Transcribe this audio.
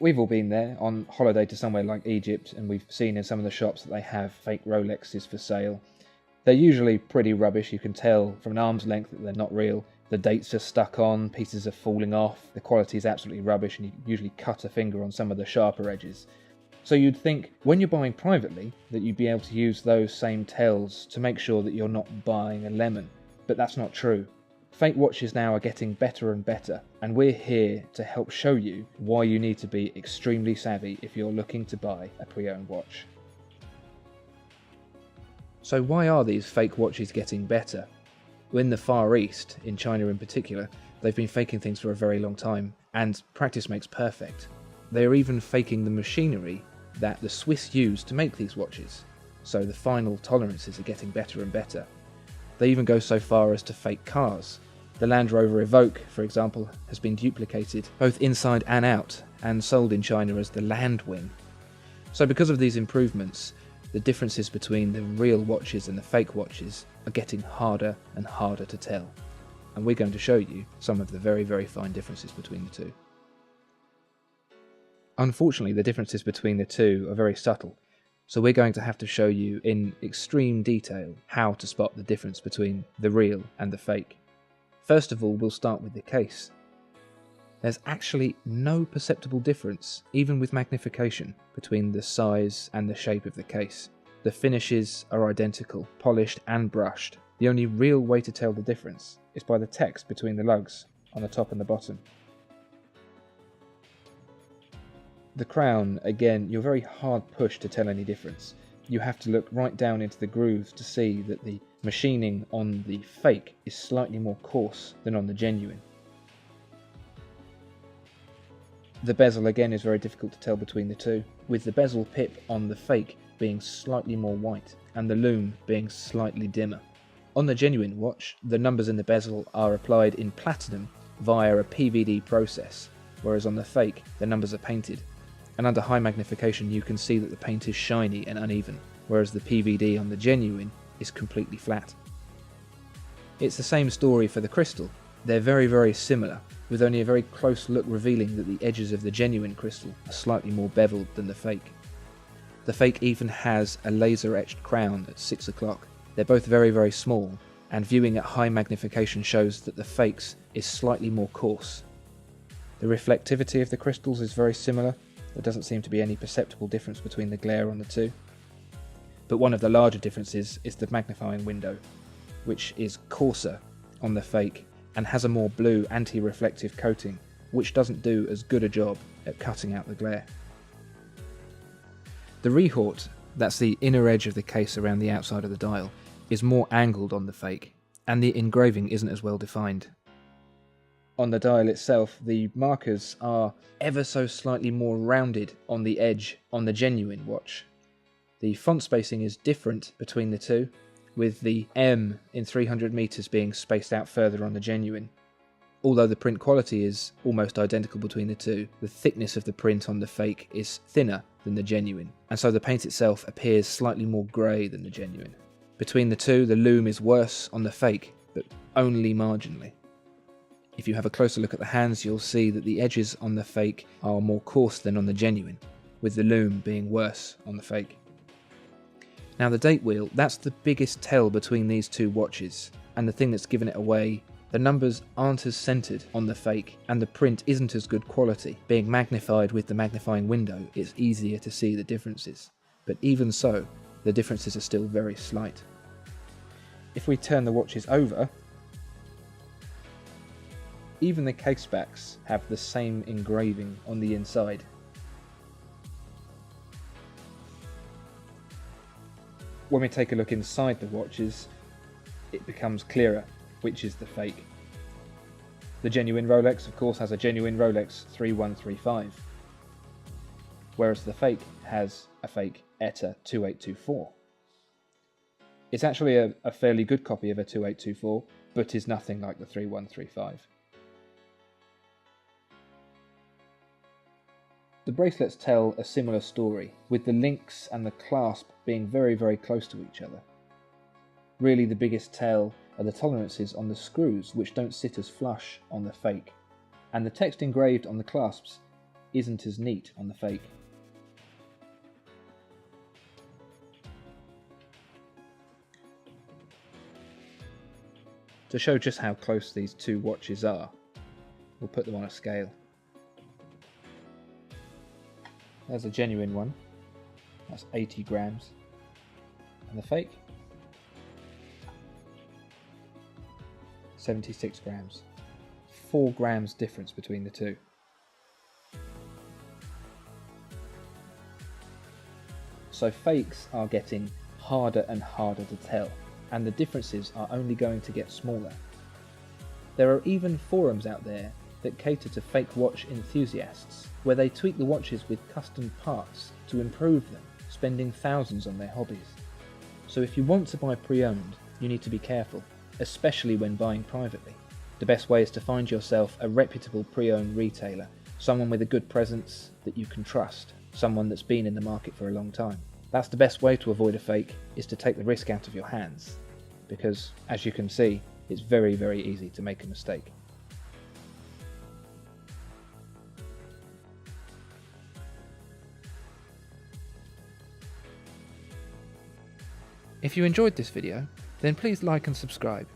We've all been there on holiday to somewhere like Egypt, and we've seen in some of the shops that they have fake Rolexes for sale. They're usually pretty rubbish. You can tell from an arm's length that they're not real. The dates are stuck on, pieces are falling off, the quality is absolutely rubbish, and you usually cut a finger on some of the sharper edges. So you'd think, when you're buying privately, that you'd be able to use those same tells to make sure that you're not buying a lemon. But that's not true. Fake watches now are getting better and better, and we're here to help show you why you need to be extremely savvy if you're looking to buy a pre-owned watch. So why are these fake watches getting better? Well, in the Far East, in China in particular, they've been faking things for a very long time, and practice makes perfect. They are even faking the machinery that the Swiss use to make these watches, so the final tolerances are getting better and better. They even go so far as to fake cars. The Land Rover Evoque, for example, has been duplicated both inside and out, and sold in China as the Landwing. So because of these improvements, the differences between the real watches and the fake watches are getting harder and harder to tell. And we're going to show you some of the very, very fine differences between the two. Unfortunately, the differences between the two are very subtle, so we're going to have to show you in extreme detail how to spot the difference between the real and the fake. First of all, we'll start with the case. There's actually no perceptible difference, even with magnification, between the size and the shape of the case. The finishes are identical, polished and brushed. The only real way to tell the difference is by the text between the lugs, on the top and the bottom. The crown, again, you're very hard pushed to tell any difference. You have to look right down into the grooves to see that the machining on the fake is slightly more coarse than on the genuine. The bezel again is very difficult to tell between the two, with the bezel pip on the fake being slightly more white and the lume being slightly dimmer. On the genuine watch, the numbers in the bezel are applied in platinum via a PVD process, whereas on the fake the numbers are painted. And under high magnification you can see that the paint is shiny and uneven, whereas the PVD on the genuine is completely flat. It's the same story for the crystal. They're very, very similar, with only a very close look revealing that the edges of the genuine crystal are slightly more beveled than the fake. The fake even has a laser etched crown at 6 o'clock. They're both very, very small, and viewing at high magnification shows that the fake's is slightly more coarse. The reflectivity of the crystals is very similar. There doesn't seem to be any perceptible difference between the glare on the two. But one of the larger differences is the magnifying window, which is coarser on the fake and has a more blue anti-reflective coating, which doesn't do as good a job at cutting out the glare. The rehort, that's the inner edge of the case around the outside of the dial, is more angled on the fake, and the engraving isn't as well defined. On the dial itself, the markers are ever so slightly more rounded on the edge on the genuine watch. The font spacing is different between the two, with the M in 300 meters being spaced out further on the genuine. Although the print quality is almost identical between the two, the thickness of the print on the fake is thinner than the genuine, and so the paint itself appears slightly more grey than the genuine. Between the two, the lume is worse on the fake, but only marginally. If you have a closer look at the hands, you'll see that the edges on the fake are more coarse than on the genuine, with the lume being worse on the fake. Now the date wheel, that's the biggest tell between these two watches, and the thing that's given it away. The numbers aren't as centered on the fake, and the print isn't as good quality. Being magnified with the magnifying window, it's easier to see the differences. But even so, the differences are still very slight. If we turn the watches over, even the case backs have the same engraving on the inside. When we take a look inside the watches, it becomes clearer which is the fake. The genuine Rolex, of course, has a genuine Rolex 3135, whereas the fake has a fake ETA 2824. It's actually a fairly good copy of a 2824, but is nothing like the 3135. The bracelets tell a similar story, with the links and the clasp being very, very close to each other. Really, the biggest tell are the tolerances on the screws, which don't sit as flush on the fake, and the text engraved on the clasps isn't as neat on the fake. To show just how close these two watches are, we'll put them on a scale. There's a genuine one, that's 80 grams, and the fake, 76 grams. 4 grams difference between the two. So fakes are getting harder and harder to tell, and the differences are only going to get smaller. There are even forums out there that cater to fake watch enthusiasts, where they tweak the watches with custom parts to improve them, spending thousands on their hobbies. So if you want to buy pre-owned, you need to be careful, especially when buying privately. The best way is to find yourself a reputable pre-owned retailer, someone with a good presence that you can trust, someone that's been in the market for a long time. That's the best way to avoid a fake, is to take the risk out of your hands, because as you can see, it's very, very easy to make a mistake. If you enjoyed this video, then please like and subscribe.